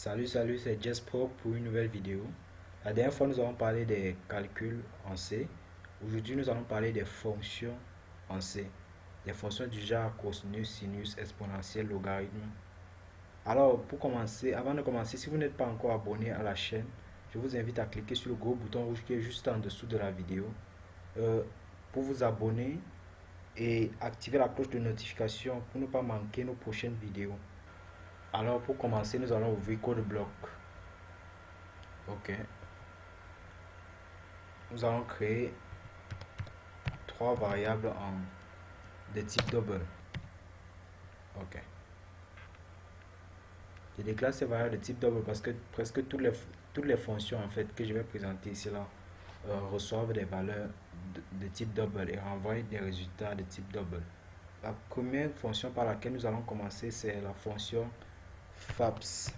Salut, c'est Jespo pour une nouvelle vidéo. La dernière fois, nous avons parlé des calculs en C. Aujourd'hui, nous allons parler des fonctions en C. Des fonctions du genre cosinus, sinus, exponentielle, logarithme. Alors, pour commencer, avant de commencer, si vous n'êtes pas encore abonné à la chaîne, je vous invite à cliquer sur le gros bouton rouge qui est juste en dessous de la vidéo euh, pour vous abonner et activer la cloche de notification pour ne pas manquer nos prochaines vidéos. Alors, pour commencer, nous allons ouvrir code bloc. Ok. Nous allons créer trois variables de type double. Ok. Je déclare ces variables de type double parce que presque toutes les fonctions en fait que je vais présenter ici là reçoivent des valeurs de type double et renvoient des résultats de type double. La première fonction par laquelle nous allons commencer, c'est la fonction FAPS.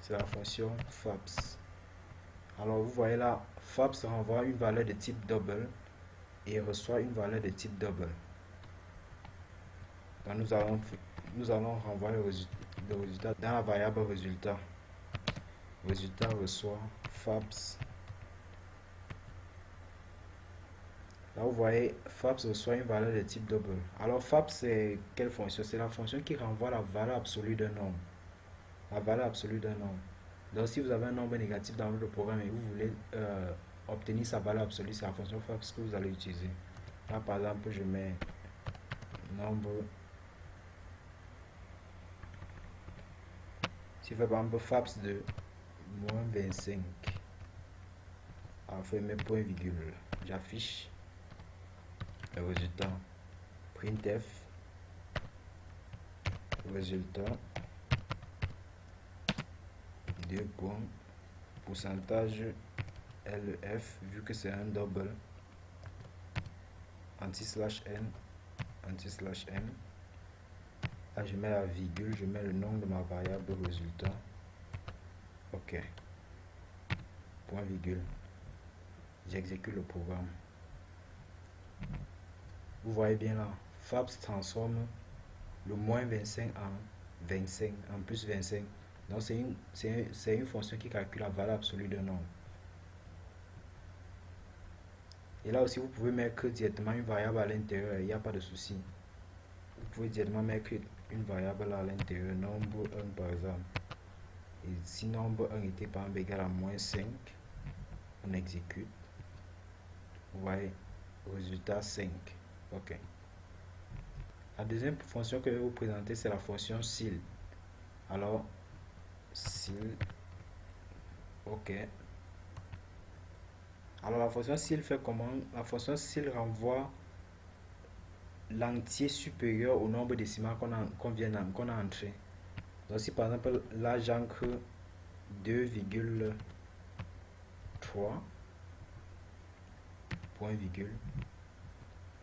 C'est la fonction FAPS. Alors vous voyez là, FAPS renvoie une valeur de type double et reçoit une valeur de type double. Donc nous allons renvoyer le résultat dans la variable résultat. Résultat reçoit FAPS. Là vous voyez, FAPS reçoit une valeur de type double. Alors FAPS c'est quelle fonction? C'est la fonction qui renvoie la valeur absolue d'un nombre. La valeur absolue d'un nombre. Donc si vous avez un nombre négatif dans votre programme et vous voulez obtenir sa valeur absolue, c'est la fonction FAPS que vous allez utiliser. Là par exemple je mets nombre. Si je fais par exemple FAPS de moins 25. Alors je mets point virgule. J'affiche le résultat. Printf. Résultat. 2 points. Pourcentage LF vu que c'est un double. Anti/n. Anti/n. Là je mets la virgule, je mets le nom de ma variable résultat. Ok. Point virgule. J'exécute le programme. Vous voyez bien là, FAPS transforme le moins 25 en 25, en plus 25. Donc c'est une fonction qui calcule la valeur absolue d'un nombre. Et là aussi vous pouvez mettre directement une variable à l'intérieur, il n'y a pas de souci. Vous pouvez directement mettre une variable à l'intérieur, nombre 1 par exemple. Et si nombre 1 était par exemple égal à moins 5, on exécute. Vous voyez, résultat 5. Ok. La deuxième fonction que je vais vous présenter, c'est la fonction sil. Alors, sil. Ok. Alors, la fonction sil fait comment? La fonction sil renvoie l'entier supérieur au nombre décimal qu'on a entré. Donc, si par exemple, là, j'encre 2,3, point virgule,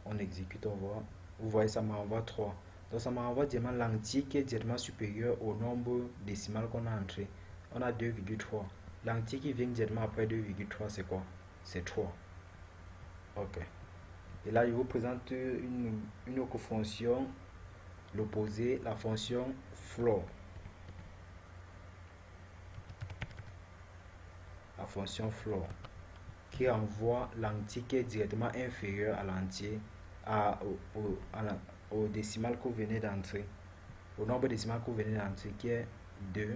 on exécute, on voit. Vous voyez, ça m'envoie 3. Donc, ça m'envoie directement l'entier qui est directement supérieur au nombre décimal qu'on a entré. On a 2,3. L'entier qui vient directement après 2,3, c'est quoi? C'est 3. Ok. Et là, je vous présente une autre fonction, l'opposé, la fonction floor. La fonction floor qui renvoie l'entier qui est directement inférieur à l'entier, au décimal que vous venez d'entrer, au nombre décimal que vous venez d'entrer qui est 2.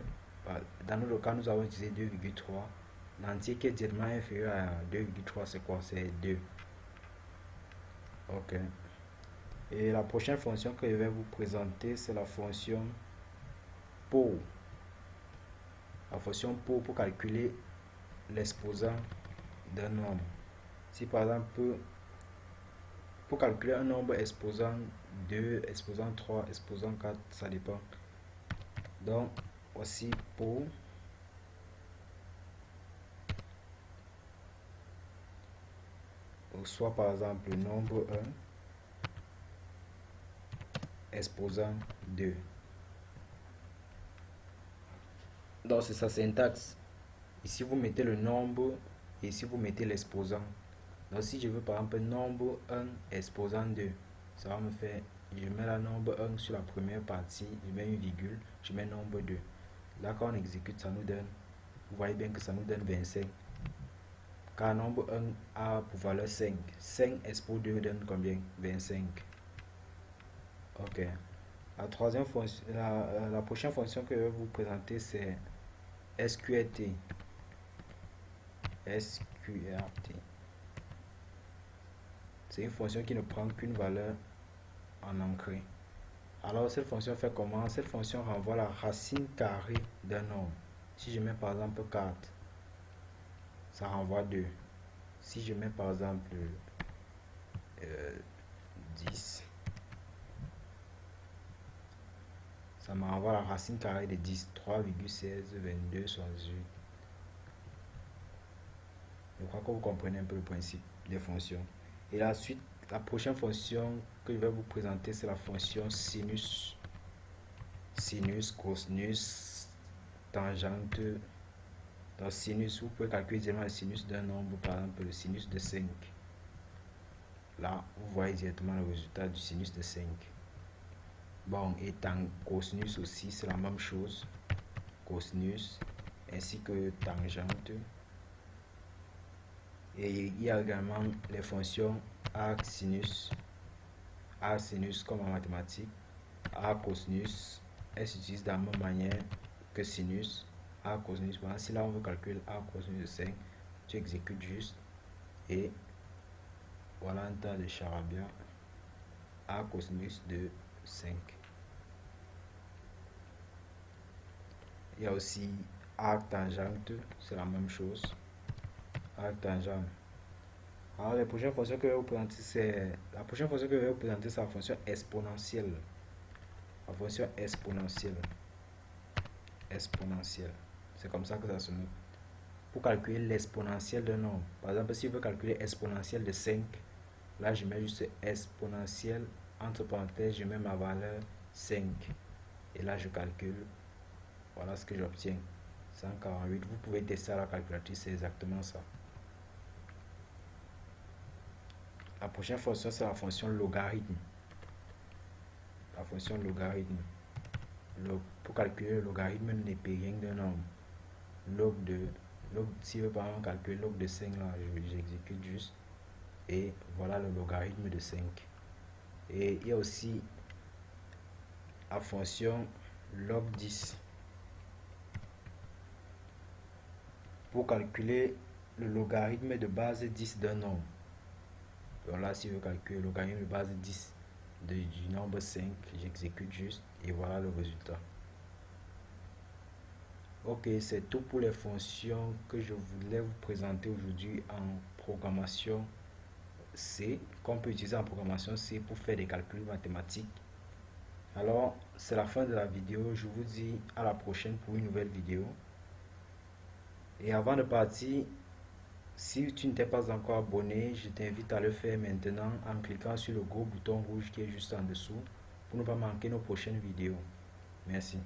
Dans notre cas, nous avons utilisé 2,3. L'entier qui est directement inférieur à 2,3, c'est quoi? C'est 2. Ok. Et la prochaine fonction que je vais vous présenter, c'est la fonction pour. La fonction pour calculer l'exposant d'un nombre. Si par exemple, pour calculer un nombre exposant 2, exposant 3, exposant 4, ça dépend. Donc, aussi pour. Soit par exemple le nombre 1 exposant 2. Donc c'est sa syntaxe. Ici vous mettez le nombre et ici vous mettez l'exposant. Donc si je veux par exemple nombre 1 exposant 2, ça va me faire, je mets la nombre 1 sur la première partie, je mets une virgule, je mets nombre 2. Là, quand on exécute, ça nous donne, vous voyez bien que ça nous donne 25. Car nombre 1 a pour valeur 5. 5 expo 2 donne combien? 25. Ok. La troisième fonction, la prochaine fonction que je vais vous présenter, c'est SQRT. SQRT. C'est une fonction qui ne prend qu'une valeur en entrée. Alors cette fonction fait comment? Cette fonction renvoie la racine carrée d'un nombre. Si je mets par exemple 4, ça renvoie 2. Si je mets par exemple 10, ça me renvoie la racine carrée de 10. 3,16, 22, 78. Je crois que vous comprenez un peu le principe des fonctions. Et la suite, la prochaine fonction que je vais vous présenter, c'est la fonction sinus. Sinus, cosinus, tangente. Dans sinus, vous pouvez calculer directement le sinus d'un nombre, par exemple le sinus de 5. Là, vous voyez directement le résultat du sinus de 5. Bon, et cosinus aussi, c'est la même chose. Cosinus, ainsi que tangente. Et il y a également les fonctions arc sinus comme en mathématiques. Arc cosinus, elles s'utilisent de la même manière que sinus. Arc cosinus, voilà, si là on veut calculer arc cosinus de 5, tu exécutes juste et voilà un tas de charabia. Arc cosinus de 5. Il y a aussi arc tangente, c'est la même chose. Arc tangente. Alors la prochaine fonction que je vais vous présenter, c'est la fonction exponentielle. La fonction exponentielle. Exponentielle. C'est comme ça que ça se note. Pour calculer l'exponentielle d'un nombre. Par exemple, si je veux calculer exponentielle de 5, là je mets juste exponentielle, entre parenthèses, je mets ma valeur 5. Et là je calcule. Voilà ce que j'obtiens. 148. Vous pouvez tester à la calculatrice, c'est exactement ça. La prochaine fonction, c'est la fonction logarithme. La fonction logarithme. Pour calculer le logarithme népérien d'un nombre. Si je veux par exemple calculer log de 5, là, j'exécute juste. Et voilà le logarithme de 5. Et il y a aussi la fonction log 10. Pour calculer le logarithme de base 10 d'un nombre. Donc là, si je veux calculer le logarithme de base 10 du nombre 5, j'exécute juste et voilà le résultat. Ok, c'est tout pour les fonctions que je voulais vous présenter aujourd'hui en programmation C, qu'on peut utiliser en programmation C pour faire des calculs mathématiques. Alors, c'est la fin de la vidéo. Je vous dis à la prochaine pour une nouvelle vidéo. Et avant de partir, si tu ne t'es pas encore abonné, je t'invite à le faire maintenant en cliquant sur le gros bouton rouge qui est juste en dessous pour ne pas manquer nos prochaines vidéos. Merci.